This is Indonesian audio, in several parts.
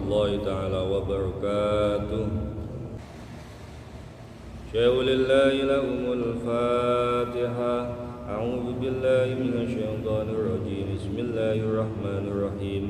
warahmatullahi ta'ala wabarakatuh. Syaulillahi lahumul fatihah. A'udzu billahi minasy syaithanir rajim. Bismillahirrahmanirrahim.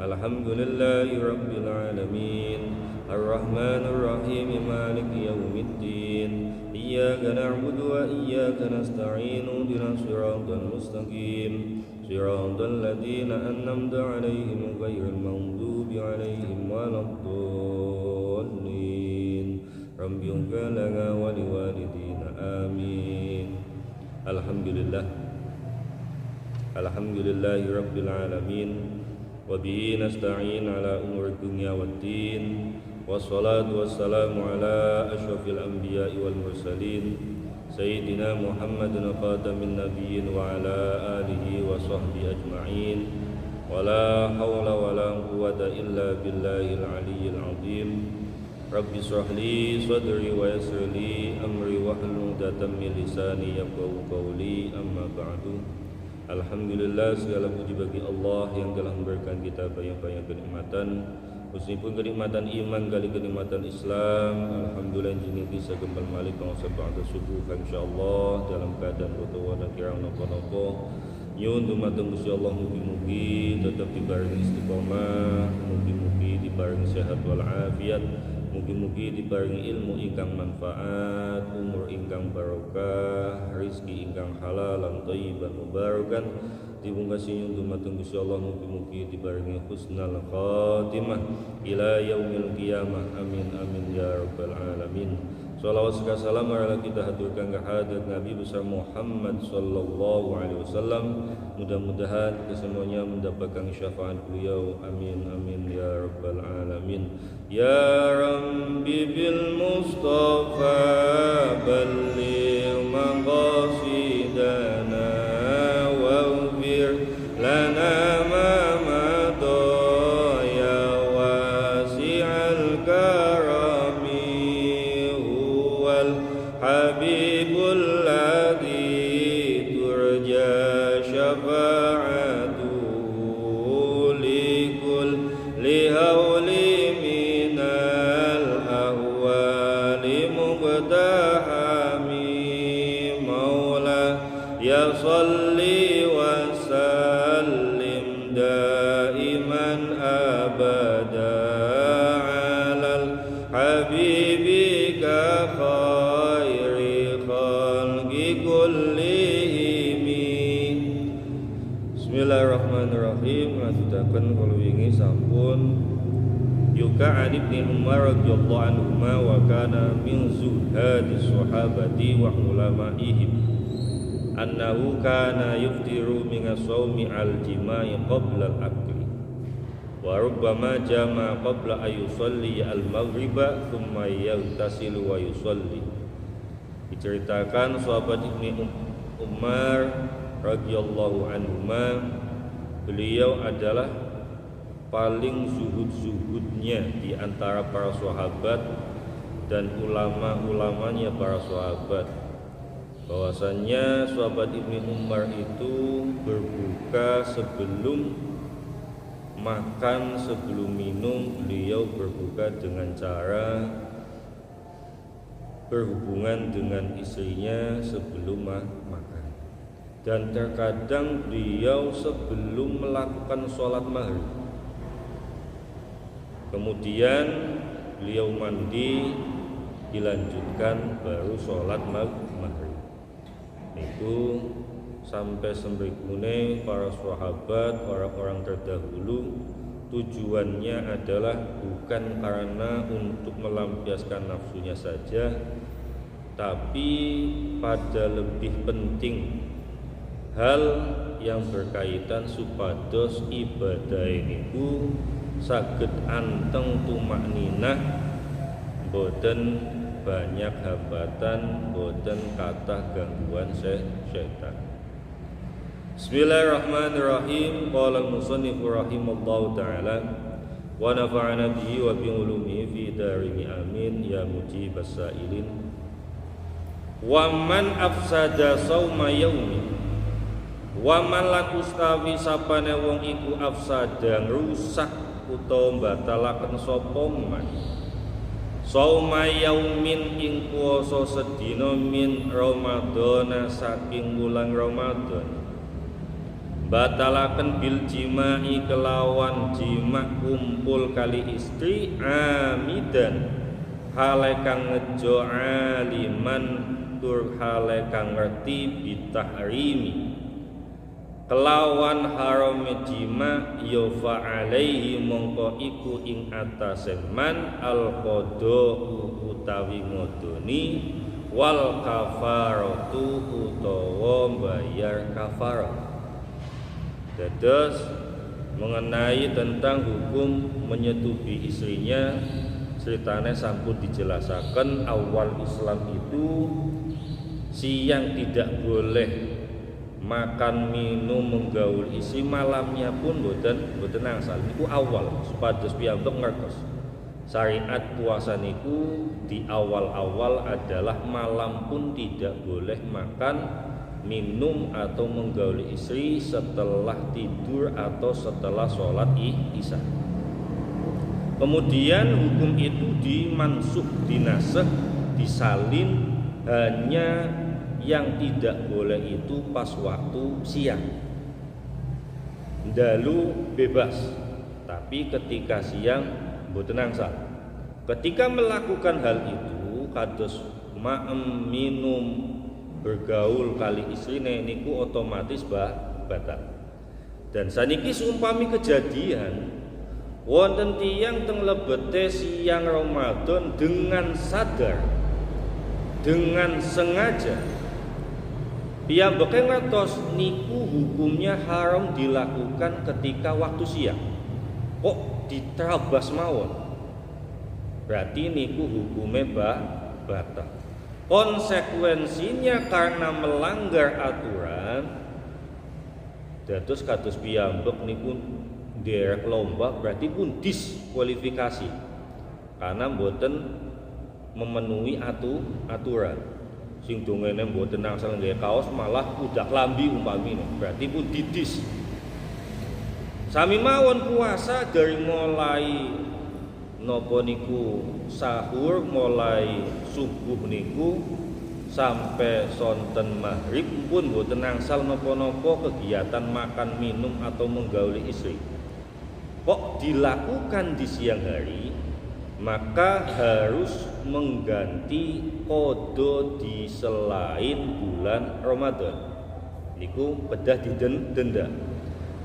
Alhamdulillahi rabbil alamin. Ar-Rahmanir Rahim. Maliki yaumiddin. Iyyaka na'budu wa iyyaka nasta'in. Ihdinas siratal mustaqim. Siratal ladzina an'amta 'alaihim ghairil maghdubi 'alaihim waladdallin. Rabb'ighfir lana wa liwalidina amin. Alhamdulillahi rabbil alamin. Wa bihi nasta'in ala umuri dunya waddin. Wassalatu wassalamu ala asyrafil anbiya'i wal mursalin Sayyidina Muhammadin khatamin nabiyyin wa ala alihi wa sahbihi ajma'in. Wa la hawla wa la quwwata illa billahil aliyyil azim. Rabbi shrah li sadri wa yassir li amri wahlul 'uqdatam min lisani yafqahu qawli. Amma ba'du. Alhamdulillah, segala puji bagi Allah yang telah memberikan kita banyak-banyak kenikmatan, meskipun kenikmatan iman kali kenikmatan Islam. Alhamdulillah jini bisa kembali malik bangsa ba'da subuh insyaallah dalam keadaan utawa dan kirang napa-napa. Nyuwun dumateng Gusti Allah mugi-mugi tetap dibarengi istiqomah, mugi-mugi dibarengi sehat wal afiat, mugi-mugi diparingi ilmu ingkang manfaat, umur ingkang barokah, rizki ingkang halal lan thayyiban mubarakan. Dipungkasi nyuwun dumateng Gusti Allah mugi-mugi diparingi husnul khatimah ila yaumil qiyamah. Amin amin ya rabbal alamin. Shalawat serta salam marilah kita haturkan ke hadirat Nabi besar Muhammad sallallahu alaihi wasallam. Mudah-mudahan kesemuanya mendapatkan syafaat beliau. Amin amin ya rabbal alamin. Ya Rabbi bil Mustafa balligh maqasidana waghfir lana ma madha ya wasi'al karami huwal habibul ladzi turja syafa'atuhu likul lihauli ya salli wa sallim daiman abada alal habibika khairi khalqi kullihim. Bismillahirrahmanirrahim. Ngajudaken kula wingi sampun Yuka an Ibni Umar radhiyallahu anhuma wa kana min zuhadis sahabati wa ulama'ihim annahu kana yuftiru min as-sawmi al-jima'i qabla al-akli wa rubbama jama qabla ayusalli al-maghriba thumma yaghtasilu wa yusalli. Diceritakan sahabat Ibni Umar radhiyallahu anhuma, beliau adalah paling zuhud-zuhudnya di antara para sahabat dan ulama-ulamanya para sahabat. Bahwasannya sahabat Ibni Umar itu berbuka sebelum makan, sebelum minum. Beliau berbuka dengan cara berhubungan dengan istrinya sebelum makan. Dan terkadang beliau sebelum melakukan sholat maghrib, kemudian beliau mandi, dilanjutkan baru sholat maghrib. Itu sampai sembrikune para sahabat, orang-orang terdahulu, tujuannya adalah bukan karena untuk melampiaskan nafsunya saja, tapi pada lebih penting hal yang berkaitan supados ibadah niku saged anteng tumakninah, boten banyak hambatan, boten kathah gangguan syaitan. Bismillahirrahmanirrahim. Qala al-musannif rahimallahu ta'ala wa nafa'ana bihi wa bi ulumihi fi darin amin ya mujibas sa'ilin. Wa man afsada sauma yaumi, wa man lan ustawi sapane wong iku afsada rusak utawa batalaken sapa man sauma yaumin ing puasa sedina min Ramadan saking wulan Ramadan batalaken bil jima'i kelawan jima kumpul kali istri amidan hale kang ngejo aliman tur hale kang ngerti bitahrimi kelawan harame jima ya fa alaihi mongko iku ing atase man al qada utawi ngodoni wal kafaratu utawa bayar kafarah. Dados mengenai tentang hukum menyetubi istrinya ceritanya sampun dijelasaken awal Islam itu siang tidak boleh makan minum menggaul isi malamnya pun boten angsal niku awal supados piyambak ngertos syariat puasa niku di awal-awal adalah malam pun tidak boleh makan minum atau menggaul istri setelah tidur atau setelah sholat isya. Kemudian hukum itu dimansuh, dinasakh, disalin hanya yang tidak boleh itu pas waktu siang. Dalu bebas, tapi ketika siang mboten angsal. Ketika melakukan hal itu kados ma'em minum bergaul kali istrine niku otomatis batal. Dan saniki seumpami kejadian wonten tiyang teng lebete siang Ramadan dengan sadar, dengan sengaja piyambake ngertos niku hukumnya haram dilakukan ketika waktu siang. Kok diterabas mawon? Berarti niku hukumnya batal. Konsekuensinya karena melanggar aturan dados kados piyambak niku derek lomba berarti pun diskualifikasi karena mboten memenuhi aturan. Sing dongene mboten angsal nggawe kaos malah udah klambi umpamine berarti pun didis. Sami mawon puasa dari mulai napa niku sahur mulai subuh niku sampai sonten maghrib pun boten angsal napa-napa kegiatan makan minum atau menggauli istri. Kok dilakukan di siang hari, maka harus mengganti qada di selain bulan Ramadan. Niku kedah didenda.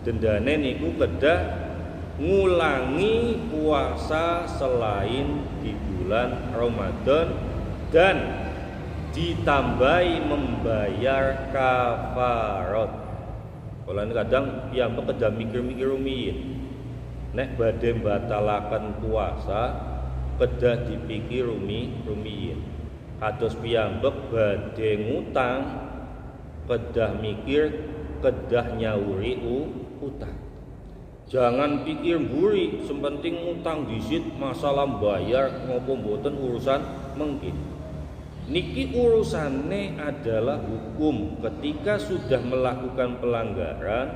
Dendane niku kedah ngulangi puasa selain di bulan Ramadan dan ditambahi membayar kafarat. Kalau kadang piyambak kedah mikir-mikir rumiyin. Nek badhe batalaken puasa kedah dipikir rumiyin. Kados piyambak badhe ngutang kedah mikir kedah nyauri utang. Jangan pikir mburi, sepenting ngutang disit masalah bayar ngopo mboten urusan mungkin. Niki urusannya adalah hukum. Ketika sudah melakukan pelanggaran,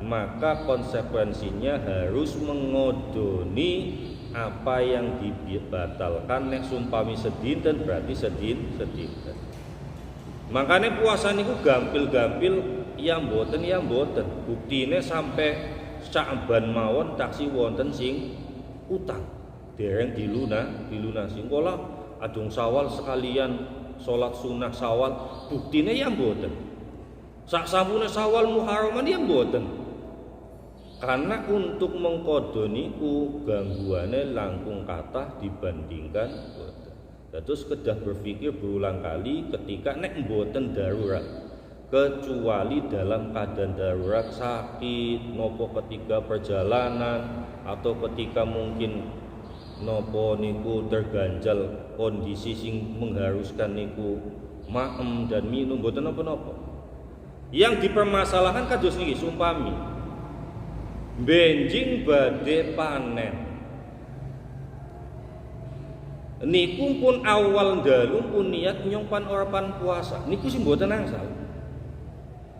maka konsekuensinya harus mengodoni apa yang dibatalkan. Nek sumpami sedinten berarti sedinten. Makanya puasa niku gampil-gampil yang boten. Buktine sampai Sya'ban mawon taksi wonten sing utang dereng dilunasi kala adung Syawal sekalian salat sunah Syawal buktine ya mboten sak sampune Syawal Muharram ya mboten karena untuk mengkodo niku gangguane langkung kathah dibandingkan boten. Terus kedah berpikir berulang kali ketika nek mboten darurat kecuali dalam keadaan darurat sakit nopo ketika perjalanan atau ketika mungkin nopo niku terganjal kondisi sing mengharuskan niku maem dan minum mboten napa-napa. Yang dipermasalahkan kados niki sumpami benjing badhe panen niku pun awal dalu pun niat nyongpan orapan puasa niku sing mboten angsal.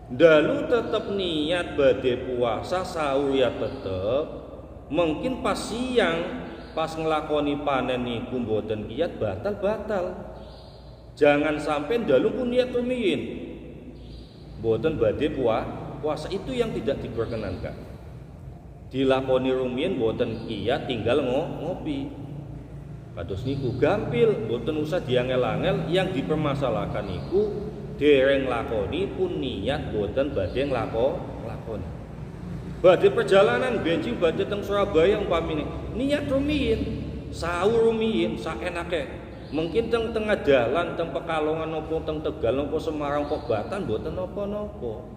Dalu tetap niat badhe puasa sahur ya tetep Mungkin pas siang pas ngelakoni panen niku mboten kiyat batal. Jangan sampai dalu pun niat rumiyin. Mboten badhe puasa itu yang tidak diperkenankan. Dilakoni rumiyin mboten kiyat tinggal ngopi. Kados niku gampil, mboten usah diangel-angel, yang dipermasalahkan niku dereng lakoni pun niat mboten badhe nglakoni. Badhe perjalanan benjing badhe teng Surabaya umpamine niat rumiyin, sahur rumiyin saenake. Mungkin teng tengah dalan teng Pekalongan nopo teng Tegal nopo Semarang kok Batan mboten napa-napa.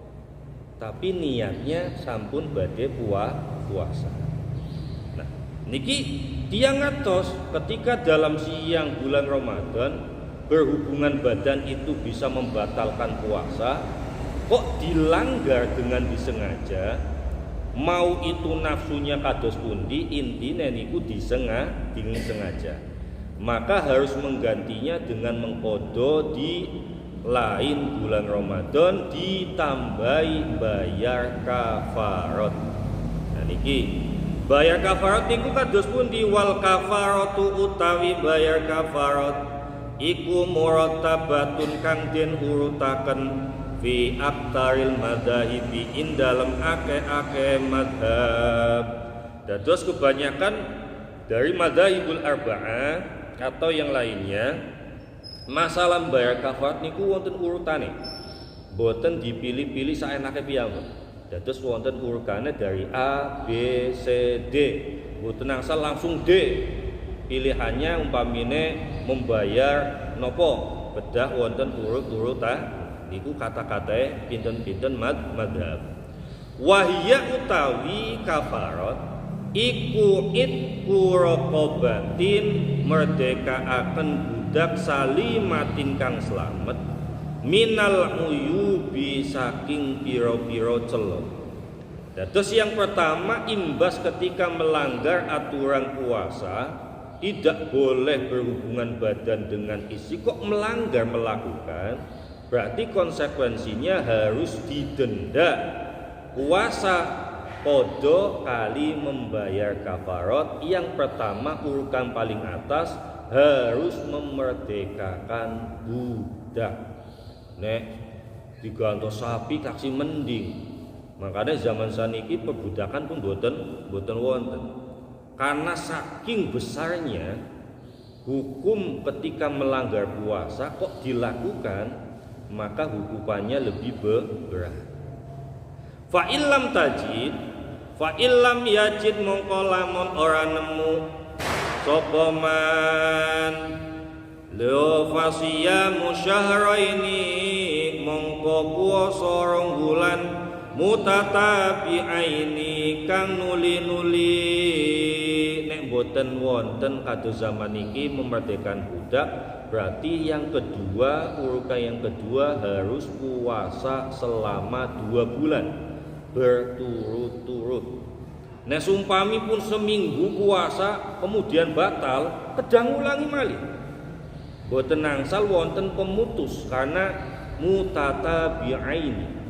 Tapi niatnya sampun badhe puasa. Nah, niki tiyang ngatos ketika dalam siang bulan Ramadan berhubungan badan itu bisa membatalkan puasa, kok dilanggar dengan disengaja. Mau itu nafsunya kados pundi, intine niku disengaja. Maka harus menggantinya dengan mengkodo di lain bulan Ramadan, ditambahi bayar kafarat. Nah niki bayar kafarat niku kados pundi? Wal kafaratu utawi bayar kafarat iku murattabatun kang den urutaken fi aktaril madhahibi in dalam ake madhab. Dados kebanyakan dari madhahibul arba'ah atau yang lainnya masalah bayar kafarat niku wonten urutane, boten dipilih-pilih saenake piyambak. Dados wonten urutane dari A, B, C, D, boten angsal langsung D. Pilihannya umpamine membayar nopo bedah wonten urut-urutan niku kata-kata pinten-pinten madhab. Wahya utawi kafarat iku itku raqabatin merdekaaken budak salimatin kang slamet minal uyubi saking pira-pira cela. Dados yang pertama imbas ketika melanggar aturan puasa, tidak boleh berhubungan badan dengan istri kok melakukan, berarti konsekuensinya harus didenda. Puasa podo kali membayar kafarat. Yang pertama urutan paling atas harus memerdekakan budak. Nek digantos sapi kaksi mending. Makanya zaman saniki perbudakan pun boten wonten. Karena saking besarnya hukum ketika melanggar puasa kok dilakukan, maka hukumannya lebih berat. Fa illam tajid, fa illam yajid mongko lamun ora nemu sapa man lo fasiyamu syahraini mongko puasa rong bulan mutatabi'aini kang nuli-nuli. Nek boten wonten kados zaman iki memerdekakan budak, berarti yang kedua urutan yang kedua harus puasa selama 2 bulan berturut-turut. Nek sumpami pun seminggu puasa kemudian batal, kedang ulangi malih. Boten angsal wonten pemutus karena mutatabi'aini.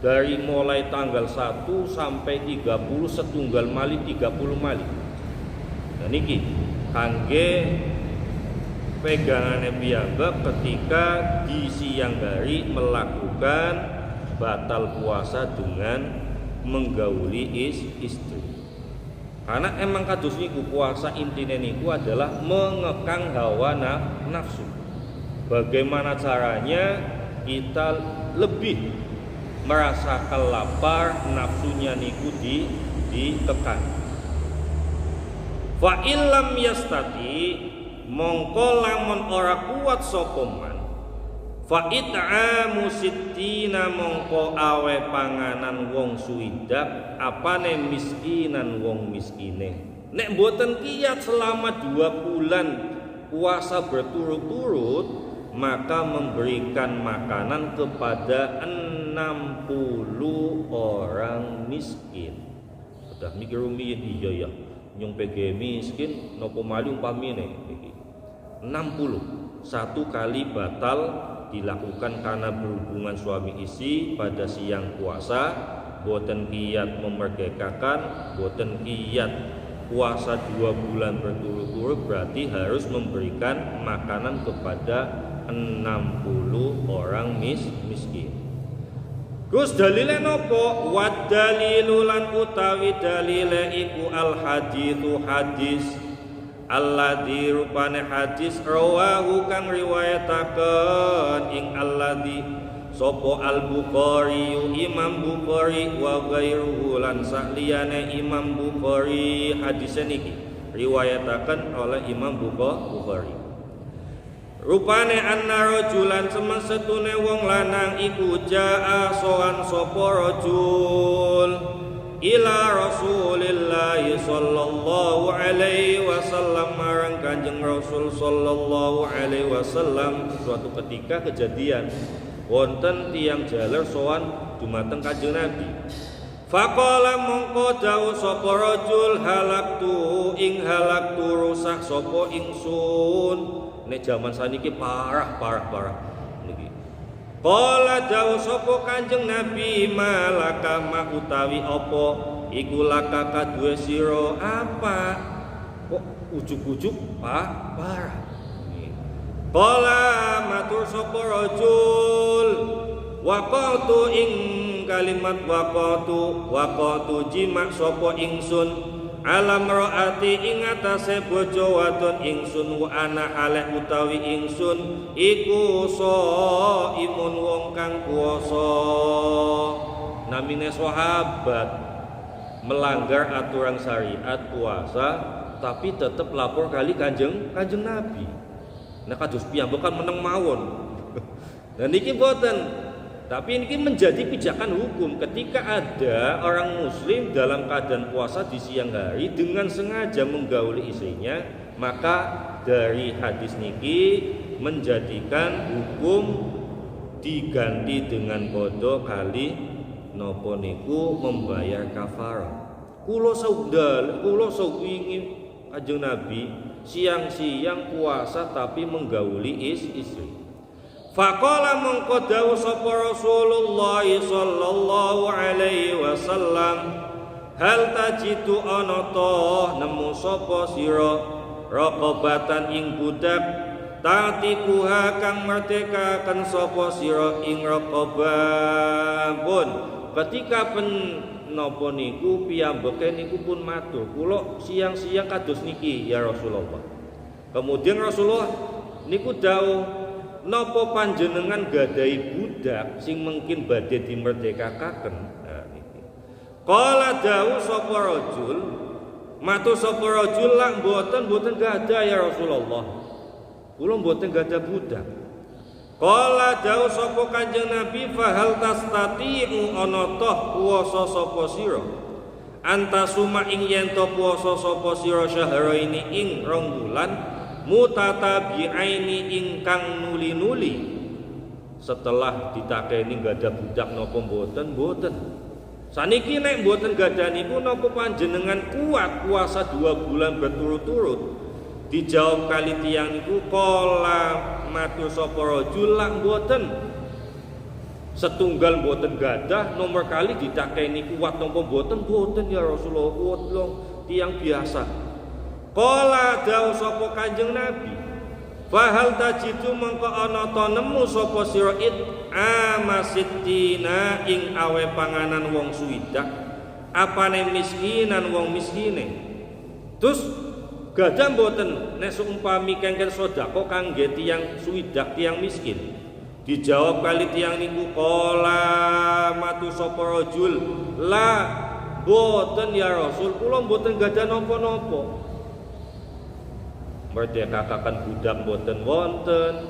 Dari mulai tanggal 1 sampai 30 setunggal malih 30 malih. Nah niki kangge pegangane piyambak ketika di siang hari melakukan batal puasa dengan menggauli istri. Karena emang kados niku puasa intine niku adalah mengekang hawa nafsu. Bagaimana caranya kita lebih merasakan lapar, nafsunya niku ditekan. Fa illam yastati mongko lamun ora kuat sapa man, fa it'amu sittina mongko awe panganan wong suwidak apane miskinan wong miskine. Nek mboten kiyat selama 2 bulan puasa berturut-turut, maka memberikan makanan kepada 60 orang miskin. Udah mikir rumiyin iya ya. Nyung PG miskin nopo mali umpamine iki 60 satu kali batal dilakukan karena berhubungan suami istri pada siang puasa, boten kiat memerdekakan, boten kiat puasa 2 bulan berturut-turut, berarti harus memberikan makanan kepada 60 orang miskin. Terus dalile nopo? Wad dalilu lan utawi dalile iku al haditsu hadis alladzi rupane hadis rawahu kang riwayataken ing alladzi sapa al Bukhari Imam Bukhari wa ghairuhu lan sakliyane Imam Bukhari. Hadis niki riwayataken oleh Imam Bukhari. Rupane anna rajulan semesetune wong lanang iku jaa sowan sapa rajul ila Rasulillah sallallahu alaihi wasallam marang Kanjeng Rasul sallallahu alaihi wasallam. Suatu ketika kejadian wonten tiyang jaler sowan dumateng Kanjeng Nabi. Faqala mongko dawuh sapa rajul halaktu rusak sapa ingsun. Nek jaman saniki parah niki. Qala dawuh sapa Kanjeng Nabi malaka ma utawi apa iku laka kaduwe sira apa kok ujug-ujug parah. Qala matur sapa rajul waqatu ing kalimat waqatu jima sapa ingsun alam ro'ati ing atase bojo wadon ingsun wa ana aleh utawi ingsun iku imun wong kang puasa. Namine sahabat melanggar aturan syariat puasa tapi tetap lapor kali kanjeng Nabi. Nah kados piyambakan meneng mawon. Dan niki boten. Tapi ini menjadi pijakan hukum ketika ada orang muslim dalam keadaan puasa di siang hari dengan sengaja menggauli istrinya, maka dari hadis niki menjadikan hukum diganti dengan qada kali napa niku membayar kafarah. Kula sawingi Kanjeng Nabi siang-siang puasa tapi menggauli istri. Faqala mongko dawuh sapa Rasulullah sallallahu alaihi wasallam hal tajidu ana ta nemu sapa sira raqabatan ing budak tatikuha kang merdekaken sapa sira ing raqabah pun. Ketika napa niku piyambake niku pun matur kula siang-siang kados niki ya Rasulullah. Kemudian Rasulullah niku dawuh napa panjenengan gadahi budak sing mungkin badhe dimerdekakaken. Nah niki. Qala dawuh sapa rajul, matur sapa rajul lak mboten gadah ya Rasulullah. Kula mboten gadah budak. Qala dawuh sapa Kanjeng Nabi fa hal tastati'u ana toh puasa sapa sira. Antasuma ing yen to puasa sapa sira syahraini ing 2 bulan mutatabi'aini ingkang nuli-nuli. Setelah ditakeni gadah budak napa mboten. Saniki nek mboten gadah niku napa panjenengan kuat puasa 2 bulan berturut-turut? Dijawab kali tiyang niku qala matur sapa rajul lak mboten. Setunggal mboten gadah, nomor kali ditakeni kuat napa mboten ya Rasulullah. Kuwi tiyang biasa. Qala dawuh sapa Kanjeng Nabi fahal tajidu mengko ana ta nemu sapa sira amasittina ing awe panganan wong suwidak apane miskinan wong miskine. Terus gadah mboten nek seumpami kengken sedekah kangge tiyang suwidak tiyang miskin. Dijawab kali tiyang niku qala matu sapa rajul la mboten ya Rasul kula mboten gadah napa-napa. Merdekakan budak mboten wonten,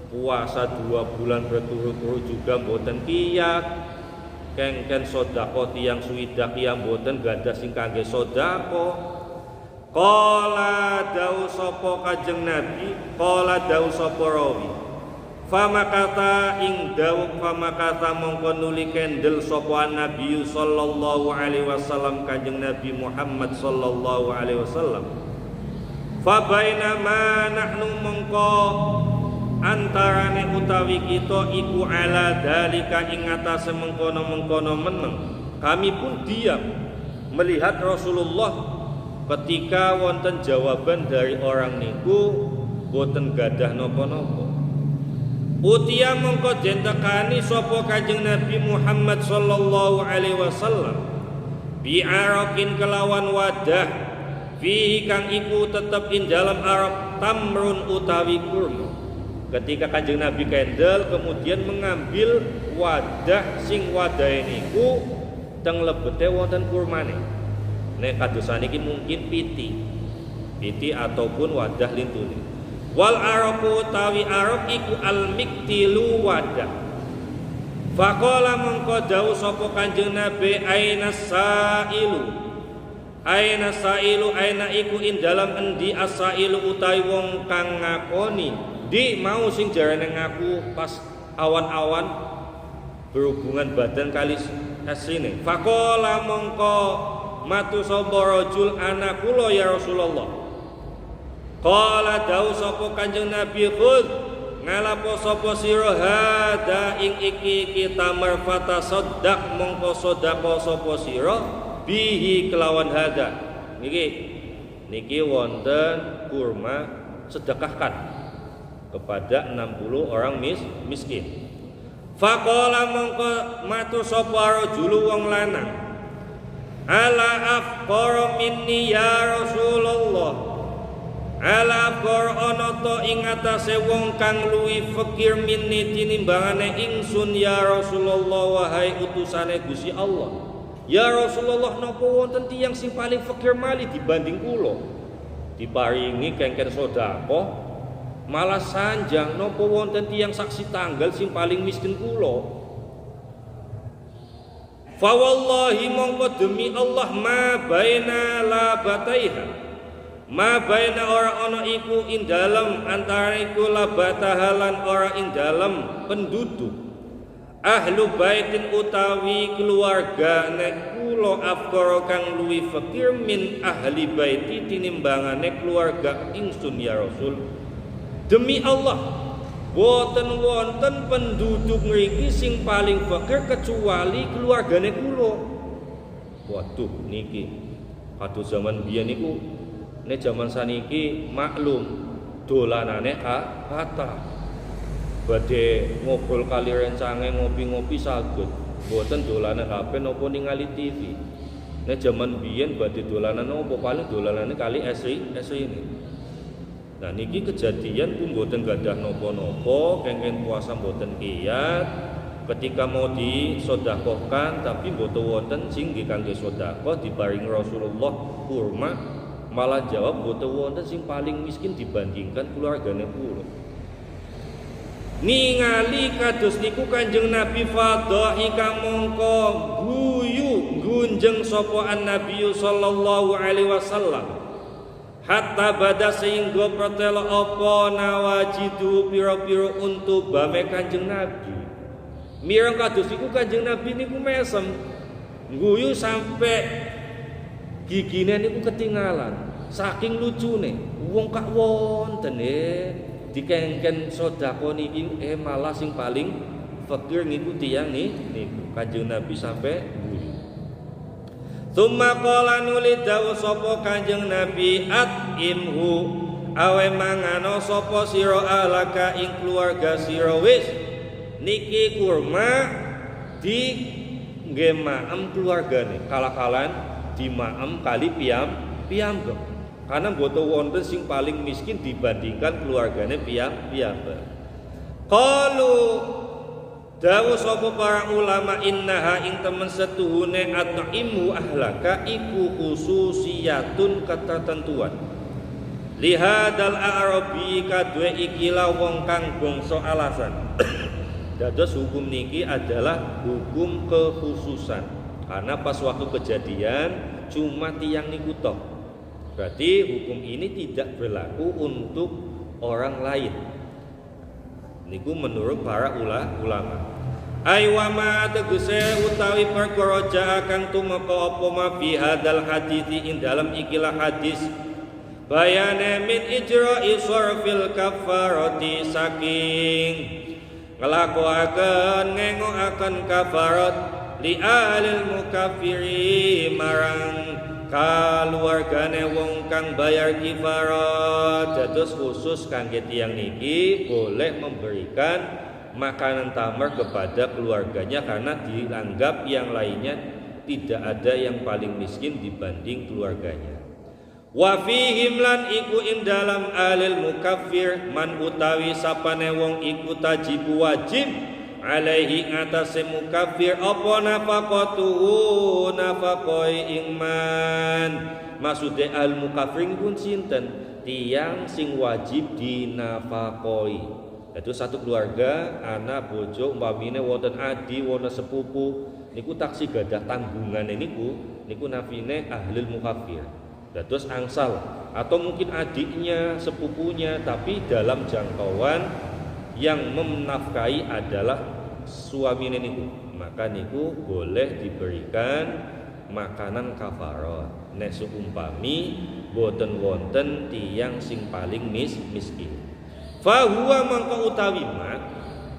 puasa 2 bulan berturut-turut juga mboten kiat, kengken sedekah tiyang swidak tiyang mboten gadah sing kangge sedekah. Qala dawuh sapa Kanjeng Nabi, qala dawuh sapa rawi. Famakata ing dawuh famakata mongko nuli kendel sapa Nabi sallallahu alaihi wasallam Kanjeng Nabi Muhammad sallallahu alaihi wasallam. Fabainama nahnu mongko antarane utawi kita iku ala dalika ing atase mengkono-mengkono meneng Kami pun diam melihat Rasulullah ketika wonten jawaban dari orang niku boten gadah napa-napa. Utia mongko den tekani sapa Kanjeng Nabi Muhammad sallallahu alaihi wasallam bi'arakin kelawan wadah fihi kang iku tetep ing dalam arab tamrun utawi kurma. Ketika Kanjeng Nabi kendel kemudian mengambil wadah sing wadahe niku teng lebete wonten kurmane. Nek kadosan iki mungkin piti ataupun wadah lintune. Wal araku utawi arab iku al miktilu wadah. Faqala mongko dawuh sapa Kanjeng Nabi aina sailu aina iku ing dalam endi asailu utawi wong kang ngakoni di mau sing jarane ngaku pas awan-awan berhubungan badan kali asine. Faqala mongko matu sapa rajul anak kula ya Rasulullah. Qala dawuh sapa Kanjeng Nabi khudh ngalapo sapa sira hada ing iki tamar fatasaddaq mongko sedekah sapa sira bihi kelawan hada niki wonten kurma sedekahkan kepada 60 orang miskin. Faqala mongko matur sapa rajul wong lanang ala afqara minni ya Rasulullah. Ala qor ana ta ing atase wong kang luwih fakir minni tinimbangane ingsun ya Rasulullah wahai utusane Gusti Allah. Ya Rasulullah napa wonten tiyang sing paling fakir malih dibanding kula? Diparingi kengken sedekah malah sanjang napa wonten tiyang saksi tanggal sing paling miskin kula? Fa wallahi mongko demi Allah ma baina labataiha ma baina ora ana iku ing dalem antara iku labatahalan ora ing dalem penduduk ahlu baitin utawi keluarga nek kula afkara kang luwih fakir min ahli baiti tinimbangane keluarga ingsun ya Rasul. Demi Allah boten wonten penduduk mriki sing paling fakir kecuali keluargane kula. Waduh niki kados zaman biyen niku. Nek zaman saniki maklum dolanane kata badhe ngobrol kali rencange ngopi-ngopi saged mboten dolanan HP napa ningali TV. Nek zaman biyen badhe dolanan napa paling dolanane kali esri ini. Nah niki kejadian pun mboten gadah napa-napa kengken puasa mboten kiyat ketika mau disedekahkan tapi mboten wonten sing nggih kangge sedekah diparing Rasulullah kurma malah jawab boten wonten sing paling miskin dibandingkan keluargane kula. Ningali kados niku Kanjeng Nabi fadhahi kamangka guyu gunjeng sapa an-nabi sallallahu alaihi wasallam hatta bada sehingga pratela apa nawajidu pira-pira untu bame Kanjeng Nabi. Mireng kados niku Kanjeng Nabi niku mesem guyu sampai gigine niku ketinggalan saking lucune wong kak wonten dikengken sedekah niki malah sing paling fakir niku tiyang niku Kanjeng Nabi sampai guyu. Tsumma qala nuli dawuh sapa Kanjeng Nabi atimhu awe mangano sapa sira alaka ing keluarga sira wis niki kurma di nggih maem keluargane kala-kalan di maem kali piyambak karena boten wonten sing paling miskin dibandingkan keluargane piyambak. Qalu dawuh sapa para ulama innaha ing temen setuhune at'imu ahlaka iku khususiyatun ketertentuan lihadal a'rabi kadue ikilah wong kang bangsa alasan. Dados hukum niki adalah hukum kekhususan. Karena pas waktu kejadian cuma tiang niku tok. Berarti hukum ini tidak berlaku untuk orang lain. Niku menurut para ulama. Aywama tegese utawi perkara kang tumeka apa ma fi hadal hadits ing dalam ikilah hadis bayane min ijra'i sarfil kafarati saking nglakoaken ngengokaken kafarat li alil mukaffiri marang kaluargane wong kang bayar kifarat. Dados khusus kangge tiyang niki boleh memberikan makanan tamar kepada keluarganya karena dianggap yang lainnya tidak ada yang paling miskin dibanding keluarganya. Wa fihim lan iku ing dalam alil mukaffir man utawi sapane wong iku tajib wajib alaihi ngatasi mukaffir apa nafaqatuhu nafaqoi ingman. Maksude al mukaffir pun sinten tiang sing wajib dinafaqoi. Itu satu keluarga anak bojo umpamine wonten adi wonten sepupu niku taksi gadah tanggungan niku nafine ahlul mukaffir. Dados angsal atau mungkin adiknya sepupunya tapi dalam jangkauan yang menafkahi adalah suamine niku, maka niku boleh diberikan makanan kafarah. Nek seumpami boten wonten tiyang sing paling miskin. Fa huwa mangka utawi ma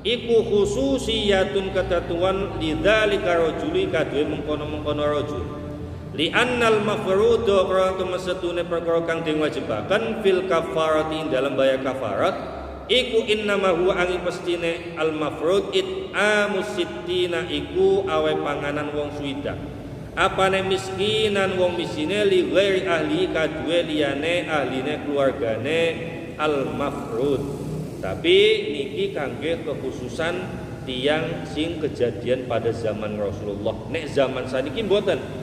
iku khususiyatun ketentuan lidzalika rajuli kadhe mengkono-mengkono rajul. Li annal mafruḍu karena temesatune perkara kang diwajibaken fil kafarati dalam bayar kafarat iku innama huwa angin pestine al mafrud it'amus sittina iku awe panganan wong suida apane miskinan wong miskine li ghairi ahli kadue liyane ahline keluargane al mafrud. Tapi niki kangge kekhususan tiang sing kejadian pada zaman Rasulullah. Nek zaman saniki mboten.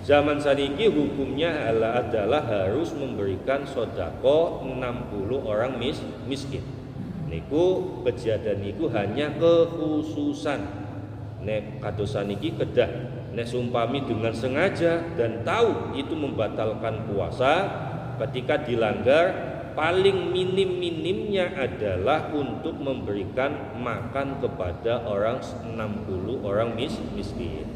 Zaman saniki hukumnya adalah harus memberikan sedekah 60 orang miskin. Niku kejadian niku hanya kekhususan. Nek kados saniki kedah nek sumpami dengan sengaja dan tahu itu membatalkan puasa ketika dilanggar paling minim-minimnya adalah untuk memberikan makan kepada orang 60 orang miskin.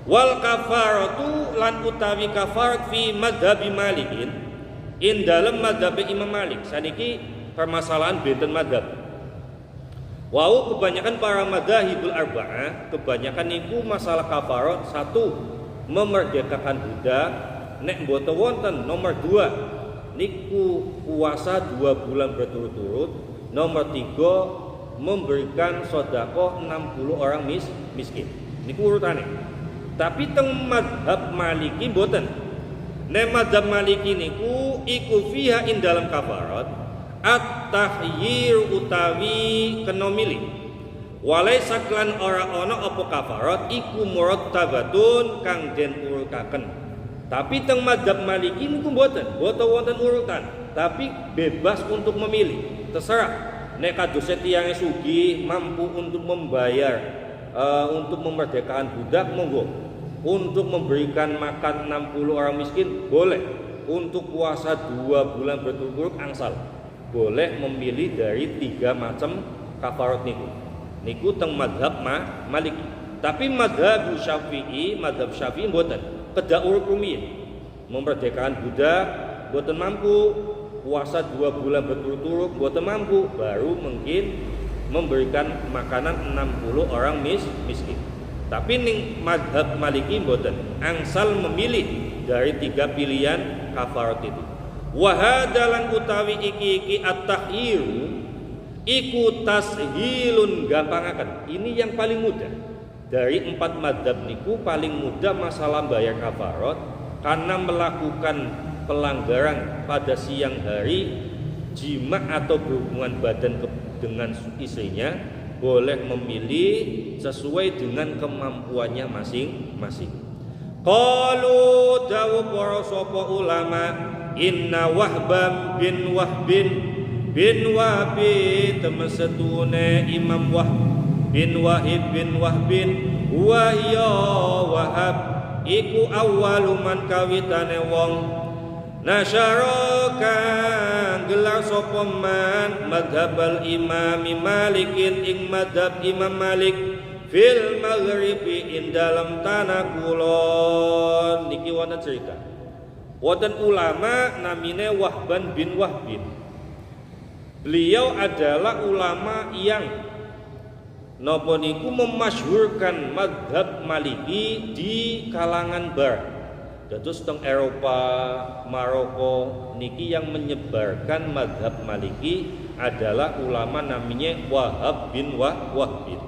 Wal kafaratu lan utawi kafarat fi madzhabi Malikin in dalam madzhab Imam Malik. Saniki permasalahan benten madzhab. Wau kebanyakan para madzhabul arba'ah kebanyakan niku masalah kafarat satu memerdekakan budak, nek mboten wonten nomor 2 niku puasa 2 bulan berturut-turut, nomor 3 memberikan sedekah 60 orang miskin. Niku urutane. Tapi teng mazhab Maliki mboten. Nek mazhab Maliki niku iku fiha in dalam kafarat at-tahyir utawi kena milih. Walaisa lan ora ana apa kafarat iku murattabatun kang den urutaken. Tapi teng mazhab Maliki niku mboten wonten urutan, tapi bebas untuk memilih. Terserah nek kados tiyang sugih mampu untuk membayar untuk memerdekakan budak monggo. Untuk memberikan makan 60 orang miskin boleh. Untuk puasa 2 bulan berturut-turut angsal. Boleh memilih dari 3 macam kafarat niku. Niku teng mazhab Maliki. Tapi mazhab Syafi'i mboten. Kedah urut rumiyin. Memerdekakan budak mboten mampu, puasa 2 bulan berturut-turut mboten mampu, baru mungkin memberikan makanan 60 orang miskin. Tapi ning mazhab Maliki mboten, angsal memilih dari 3 pilihan kafarat itu. Wa hadalan utawi iki at-tahyiru iku tashilun gampangaken. Ini yang paling mudah. Dari 4 mazhab niku paling mudah masalah bayar kafarat karena melakukan pelanggaran pada siang hari, jima atau berhubungan badan dengan istrinya boleh memilih sesuai dengan kemampuannya masing-masing. Qalu dawu para sapa ulama inna Wahbam bin Wahbi temesetune Imam bin Wahbin wa ya Wahab iku awwalu man kawitane wong nasyaraka gelar sapa man madhabal Imam Malikin ing madhab Imam Malik fil maghribi ing dalam tanah kulon. Niki wonten cerita wonten ulama namine Wahban bin Wahbin. Beliau adalah ulama yang napa niku memasyhurkan mazhab Maliki di kalangan barat. Dados teng Eropa, Maroko niki yang menyebarkan mazhab Maliki adalah ulama namanya Wahab bin Wahbin.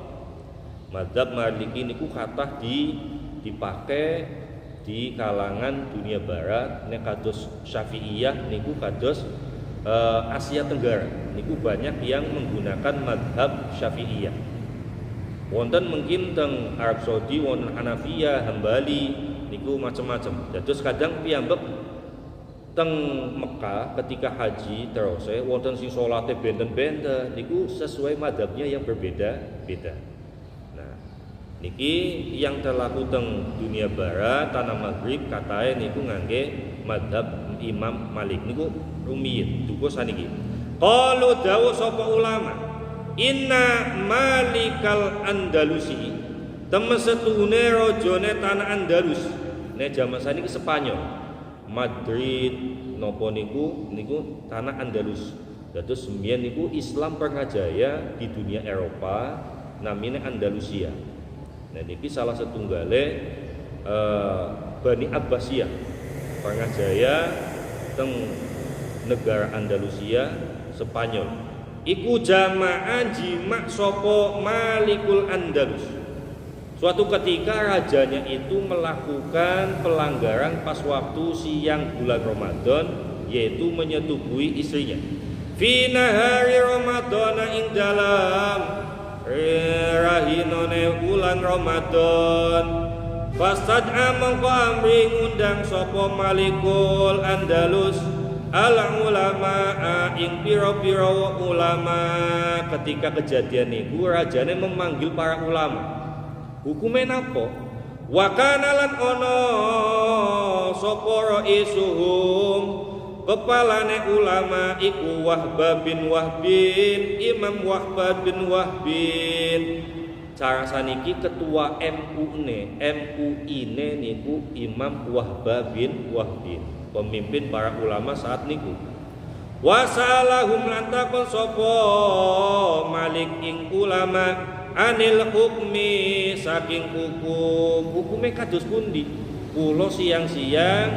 Mazhab Maliki niku kathah dipakai di kalangan dunia barat. Nek kados Syafi'iyah niku kados Asia Tenggara niku banyak yang menggunakan mazhab Syafi'iyah. Wonten mungkin teng Arab Saudi wonten Hanafiyah, Hambali niku macam-macam. Dados kadang piyambak teng Mekah ketika haji terus wonten sing salate benten-benten niku sesuai mazhabnya yang berbeda-beda. Nah, niki yang terlaku teng dunia barat tanah Maghrib katae niku ngangge mazhab Imam Malik niku rumiyin duku saniki. Qalu dawu sapa ulama inna Malikal Andalusi temesetune rajane tanah Andalus nek jaman saniki Spanyol Madrid nopo niku tanah Andalus. Dados sembian niku Islam pernah-jaya di dunia Eropa namanya Andalusia. Nah niki salah setunggale Bani Abbasiyah pernah-jaya teng negara Andalusia Spanyol. Iku jamaah jimak sopo Malikul Andalus. Suatu ketika rajanya itu melakukan pelanggaran pas waktu siang bulan Ramadan, yaitu menyetubuhi istrinya. Fi nahari Ramadan ing dalam rahinone bulan Ramadan. Fastad'a mangko amri ngundang sapa Malikul Andalus al ulama ing pira-pira ulama. Ketika kejadian niku rajane memanggil para ulama. Hukume napa? Wa kana lan ana sapa raisuhum kepalane ulama iku Wahbab bin Wahbin, Imam Wahbab bin Wahbin. Cara saniki ketua MUI ne niku Imam Wahbab bin Wahbin, pemimpin para ulama saat niku. Wasalahum lantakon sapa Malik ing ulama anil hukmi saking hukume kados pundi? Kula siang-siang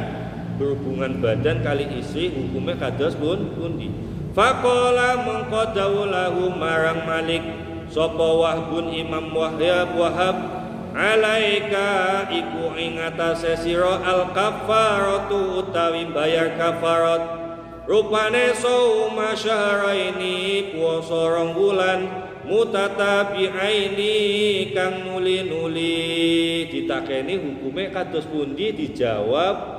berhubungan badan kali istri hukume kados pundi? Faqala mengko dawuh marang Malik sapa Wahbun Imam Wahab alaika iku ing atase sira al kafaratu utawi bayar kafarat rupane sauma syahraini puasa rong bulan mutatabi'aini kang nuli-nuli. Ditakeni hukume kados pundi? Dijawab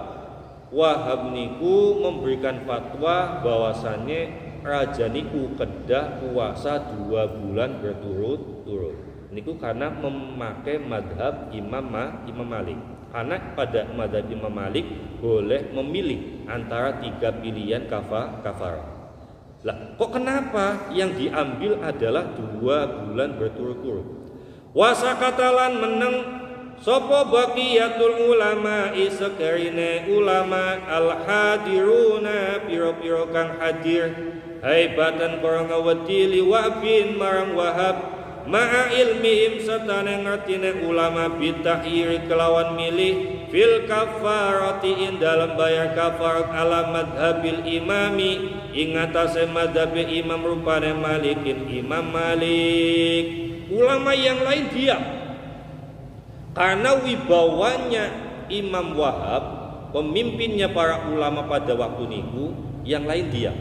Wahab niku memberikan fatwa bahwasannya raja niku kedah puasa 2 bulan berturut-turut. Niku karena memakai madhab Imam Malik. Karena pada madhab Imam Malik boleh memilih antara 3 pilihan kafarah. Lah, kok kenapa yang diambil adalah 2 bulan berturut-turut? Wasakatalan meneng sapa baqiyatul ulama isakarine ulama al hadiruna piro-piro kang hadir haibatan korang ngawati liwabin marang Wahab ma'a ilmihim satane ngertine ulama bitahyir kelawan milih fil kafarati in dalam bayar kafarat ala madhabil imami ing atase madhab imam rupane Malikin Imam Malik. Ulama yang lain diam karena wibawanya Imam Wahab, pemimpinnya para ulama pada waktu niku, yang lain diam.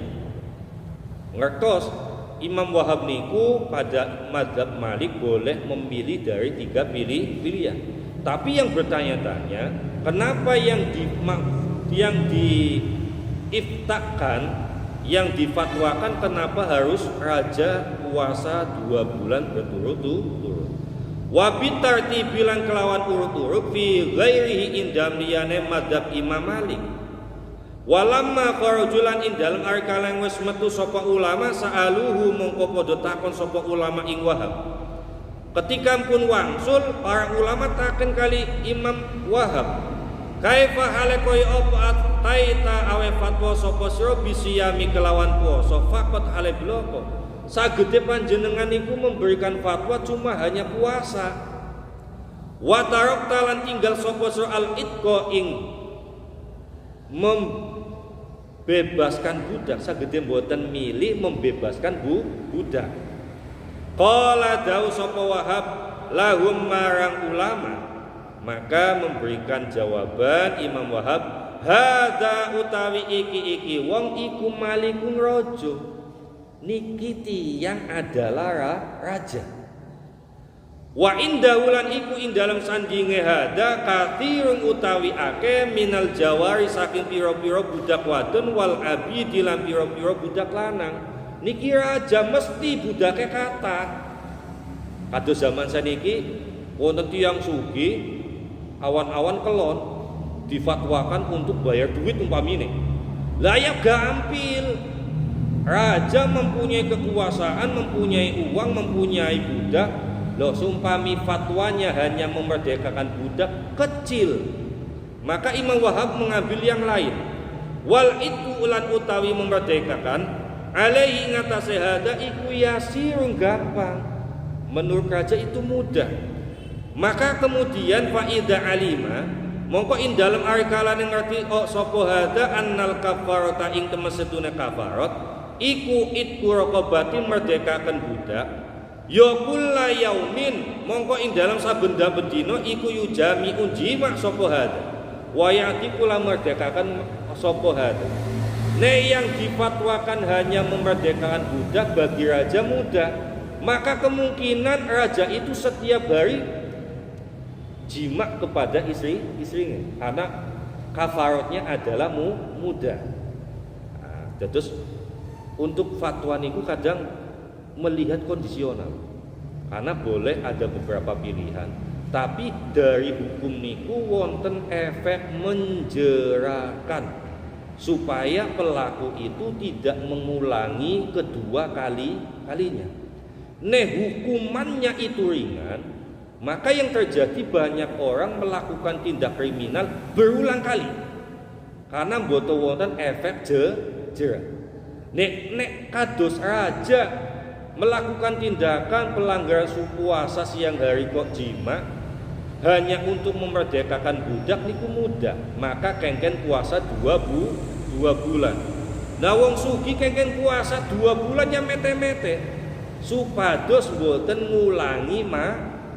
Ngertos Imam Wahab niku pada madhab Malik boleh memilih dari 3 pilihan. Tapi yang bertanya-tanya, kenapa yang diiftakkan, yang difatwakan kenapa harus raja puasa 2 bulan berturut-turut? Wa bitartibilan kelawan urut-urut fi ghairihi indam liyane madhab Imam Malik. Walamma kharajulan ing dalem arkalang wis metu sapa ulama saaluhu mongko padha takon sapa ulama ing Wahab. Ketika pun wangsul para ulama takon kali Imam Wahab, kaifa hale koyo apa taita awe fatwa sapa sira bisiyami kelawan puasa faqat hale bloko sagede panjenengan iku memberikan fatwa cuma hanya puasa. Wa tarakta lan tinggal sapa al itqa ing membebaskan budak, sagede mboten milih membebaskan budak. Qala dawu sapa Wahab lahum marang ulama, maka memberikan jawaban Imam Wahab, hadza utawi iki wong iku malikun raja, niki tiyang adalah raja. Wa indahu lan iku ing dalam sandinge hada kathirun utawi akeh minal jawari saking pira-pira budak wadon wal abidi lan pira-pira budak lanang. Niki raja mesti budake kata. Kados zaman saniki wonten tiyang sugih awan-awan kelon difatwakan untuk bayar duit umpamine. Lah ya gampil. Raja mempunyai kekuasaan, mempunyai uang, mempunyai budak. Loh, sumpami fatwanya hanya memerdekakan budak kecil, maka Imam Wahab mengambil yang lain. Wal itu ulan utawi memerdekakan alaihi ngatasi hada iku yasirun gampang, menurut raja itu mudah. Maka kemudian faida alima mongko ing dalam arikalan yang ngerti sapa hada annal kafarata ing temesetune kafarat iku itku raqabatin merdekakan budak. Ya kulla yaumin mongko ing dalam saben dina iku yujami unjima sapa hada wa yati kula merdekakan sapa hada. Yang difatwakan hanya memerdekakan budak bagi raja mudah, maka kemungkinan raja itu setiap hari jima kepada istrinya karena kafaratnya adalah mudah. Nah, terus untuk fatwa niku kadang melihat kondisional, karena boleh ada beberapa pilihan, tapi dari hukum niku wonten efek menjerakan supaya pelaku itu tidak mengulangi kedua kalinya. Hukumannya itu ringan, maka yang terjadi banyak orang melakukan tindak kriminal berulang kali karena mboten wonten efek jerah. Nek kados raja melakukan tindakan pelanggaran puasa siang hari kok jima hanya untuk memerdekakan budak niku mudah, maka kengken puasa 2 bulan. Nah wong sugih kengken puasa 2 bulan ya mete-mete supados mboten ngulangi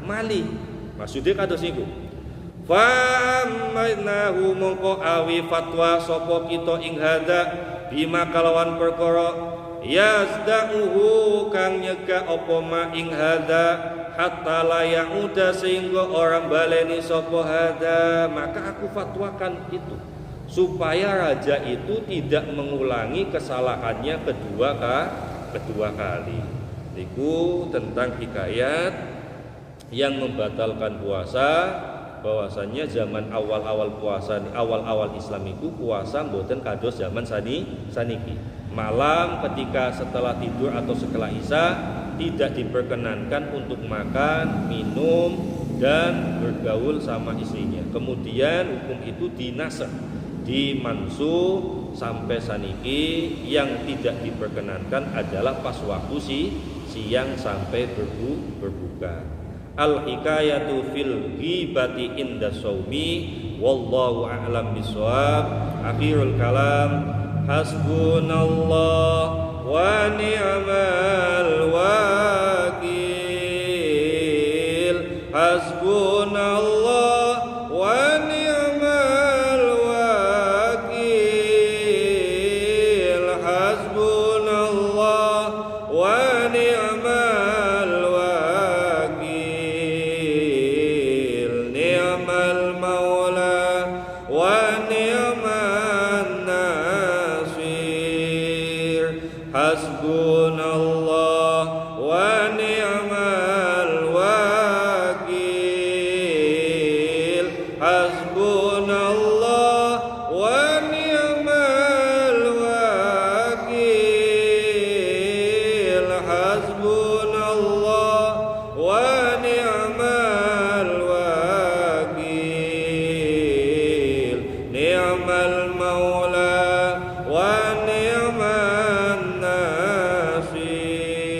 malih. Maksudnya kados niku. Fa amnahu mongko awi fatwa sapa kita ing hada bima kalawan perkara yazda'uhu kang nyegah apa ma ing hada hatta la ya'uda sehingga orang baleni sapa hada, maka aku fatwakan itu supaya raja itu tidak mengulangi kesalahannya kedua kali. Itu tentang hikayat yang membatalkan puasa, bahwasannya zaman awal-awal puasa, awal-awal Islam itu puasa mboten kados zaman saniki. Malam ketika setelah tidur atau setelah Isya tidak diperkenankan untuk makan, minum dan bergaul sama istrinya. Kemudian hukum itu dinasakh, dimansuh sampai saniki. Yang tidak diperkenankan adalah pas waktu siang sampai berbuka. Al-hikayatu fil ghibati inda shaumi wallahu a'lam bishawab. Akhirul kalam hasbunallah wa ni'mal wakil. Hasbunallah wa ni'mal wakil. Hasbunallah wa ni'mal wakil. Ni'mal maula wa ni'man nasir. Hasbunallah wa ni'mal wakil. Hasbunallah wa ni'mal wakil. Hasbunallah wa ni'mal wakil. Ni'mal maula wa ni'man nasir.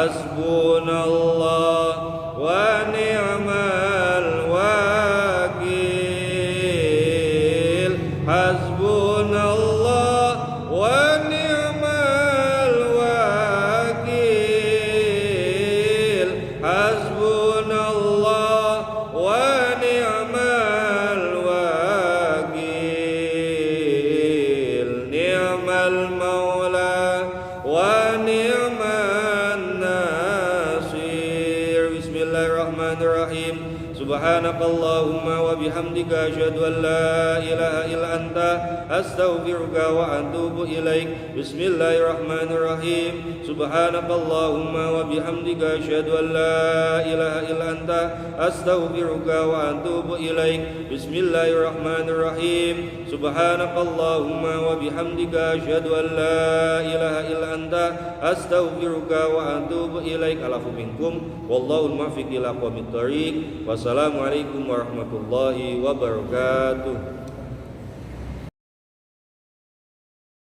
Hasbunallah wa ni'mal wakil. Hasbunallah wa ni'mal wakil. Hasbunallah wa ni'mal wakil. Ni'mal maula wa ni'man nasir. Bismillahirrahmanirrahim. Subhanakallahumma wa bihamdika asyhadu an la ilaha illa anta astaghfiruka wa atubu ilaik. Bismillahirrahmanirrahim. Subhanakallahumma wa bihamdika asyhadu an la ilaha illa anta astaghfiruka wa atubu ilaik. Bismillahirrahmanirrahim. Subhanakallahumma wa bihamdika asyhadu an la ilaha illa anta astaghfiruka wa atubu ilaik. Alafu minkum wallahul muwaffiq ila aqwamit thoriq. Wassalamualaikum warahmatullahi wabarakatuh.